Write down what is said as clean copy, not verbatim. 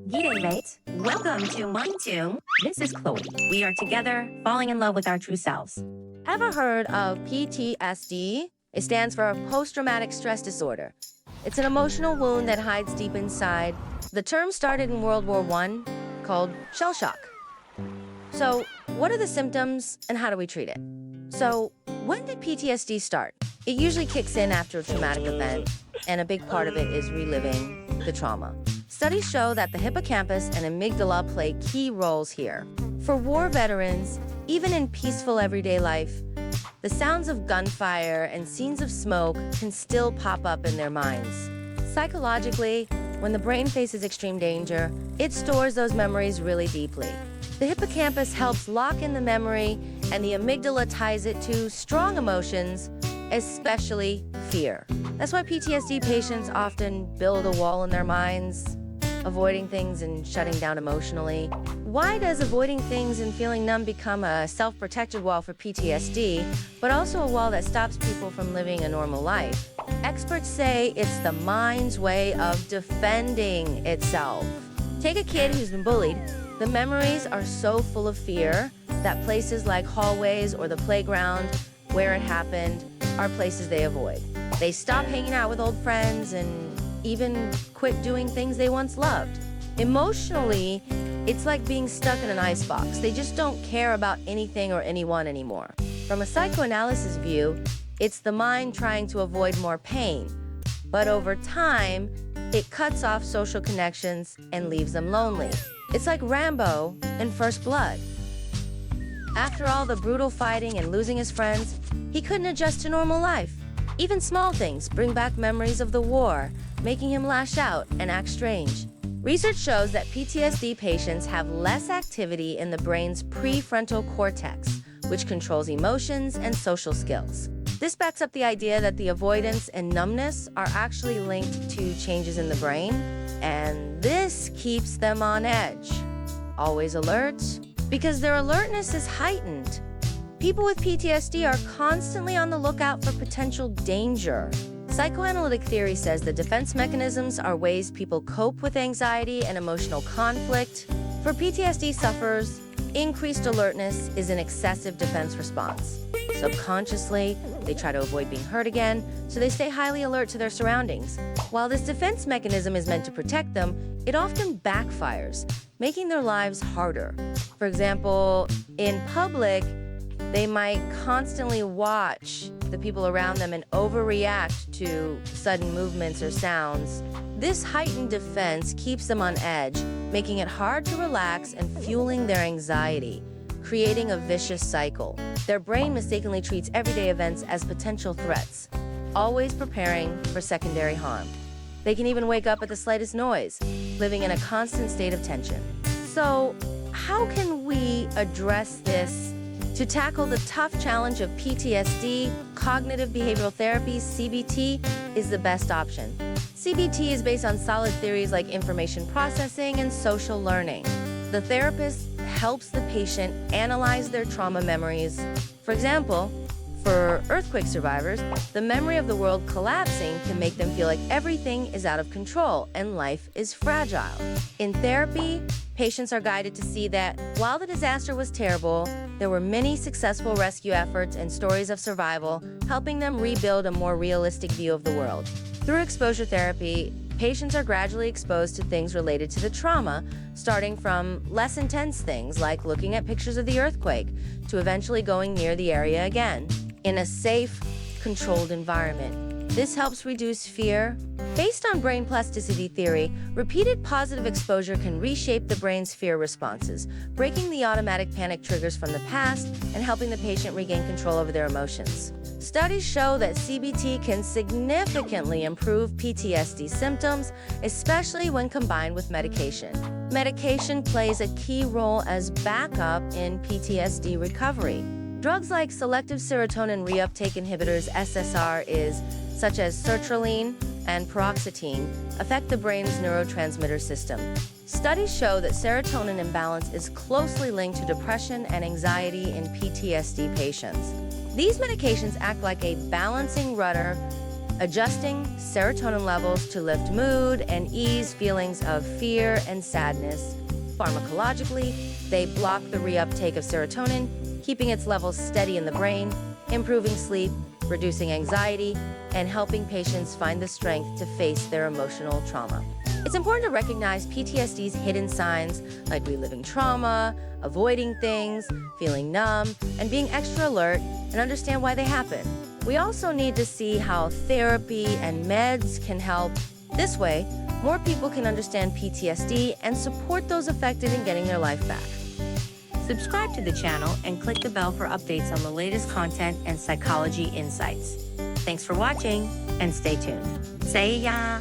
G'day, mates. Welcome to MindToon. This is Chloe. We are together, falling in love with our true selves. Ever heard of PTSD? It stands for post-traumatic stress disorder. It's an emotional wound that hides deep inside. The term started in World War I, called shell shock. So, what are the symptoms and how do we treat it? So, when did PTSD start? It usually kicks in after a traumatic event, and a big part of it is reliving the trauma. Studies show that the hippocampus and amygdala play key roles here. For war veterans, even in peaceful everyday life, the sounds of gunfire and scenes of smoke can still pop up in their minds. Psychologically, when the brain faces extreme danger, it stores those memories really deeply. The hippocampus helps lock in the memory, and the amygdala ties it to strong emotions, especially fear. That's why PTSD patients often build a wall in their minds, avoiding things and shutting down emotionally. Why does avoiding things and feeling numb become a self-protected wall for PTSD, but also a wall that stops people from living a normal life? Experts say it's the mind's way of defending itself. Take a kid who's been bullied. The memories are so full of fear that places like hallways or the playground where it happened are places they avoid. They stop hanging out with old friends and even quit doing things they once loved. Emotionally, it's like being stuck in an icebox. They just don't care about anything or anyone anymore. From a psychoanalysis view, it's the mind trying to avoid more pain. But over time, it cuts off social connections and leaves them lonely. It's like Rambo in First Blood. After all the brutal fighting and losing his friends, he couldn't adjust to normal life. Even small things bring back memories of the war, making him lash out and act strange. Research shows that PTSD patients have less activity in the brain's prefrontal cortex, which controls emotions and social skills. This backs up the idea that the avoidance and numbness are actually linked to changes in the brain, and this keeps them on edge. Always alert, because their alertness is heightened. People with PTSD are constantly on the lookout for potential danger. Psychoanalytic theory says the defense mechanisms are ways people cope with anxiety and emotional conflict. For PTSD sufferers, increased alertness is an excessive defense response. Subconsciously, they try to avoid being hurt again, so they stay highly alert to their surroundings. While this defense mechanism is meant to protect them, it often backfires, making their lives harder. For example, in public, they might constantly watch the people around them and overreact to sudden movements or sounds. This heightened defense keeps them on edge, making it hard to relax and fueling their anxiety, creating a vicious cycle. Their brain mistakenly treats everyday events as potential threats, always preparing for secondary harm. They can even wake up at the slightest noise, living in a constant state of tension. So, how can we address this? To tackle the tough challenge of PTSD, cognitive behavioral therapy, CBT, is the best option. CBT is based on solid theories like information processing and social learning. The therapist helps the patient analyze their trauma memories. For example, for earthquake survivors, the memory of the world collapsing can make them feel like everything is out of control and life is fragile. In therapy, patients are guided to see that while the disaster was terrible, there were many successful rescue efforts and stories of survival, helping them rebuild a more realistic view of the world. Through exposure therapy, patients are gradually exposed to things related to the trauma, starting from less intense things like looking at pictures of the earthquake to eventually going near the area again in a safe, controlled environment. This helps reduce fear. Based on brain plasticity theory, repeated positive exposure can reshape the brain's fear responses, breaking the automatic panic triggers from the past and helping the patient regain control over their emotions. Studies show that CBT can significantly improve PTSD symptoms, especially when combined with medication. Medication plays a key role as backup in PTSD recovery. Drugs like selective serotonin reuptake inhibitors, SSRIs, such as sertraline and paroxetine, affect the brain's neurotransmitter system. Studies show that serotonin imbalance is closely linked to depression and anxiety in PTSD patients. These medications act like a balancing rudder, adjusting serotonin levels to lift mood and ease feelings of fear and sadness. Pharmacologically, they block the reuptake of serotonin, keeping its levels steady in the brain, improving sleep, reducing anxiety, and helping patients find the strength to face their emotional trauma. It's important to recognize PTSD's hidden signs like reliving trauma, avoiding things, feeling numb, and being extra alert, and understand why they happen. We also need to see how therapy and meds can help. This way, more people can understand PTSD and support those affected in getting their life back. Subscribe to the channel and click the bell for updates on the latest content and psychology insights. Thanks for watching and stay tuned. See ya!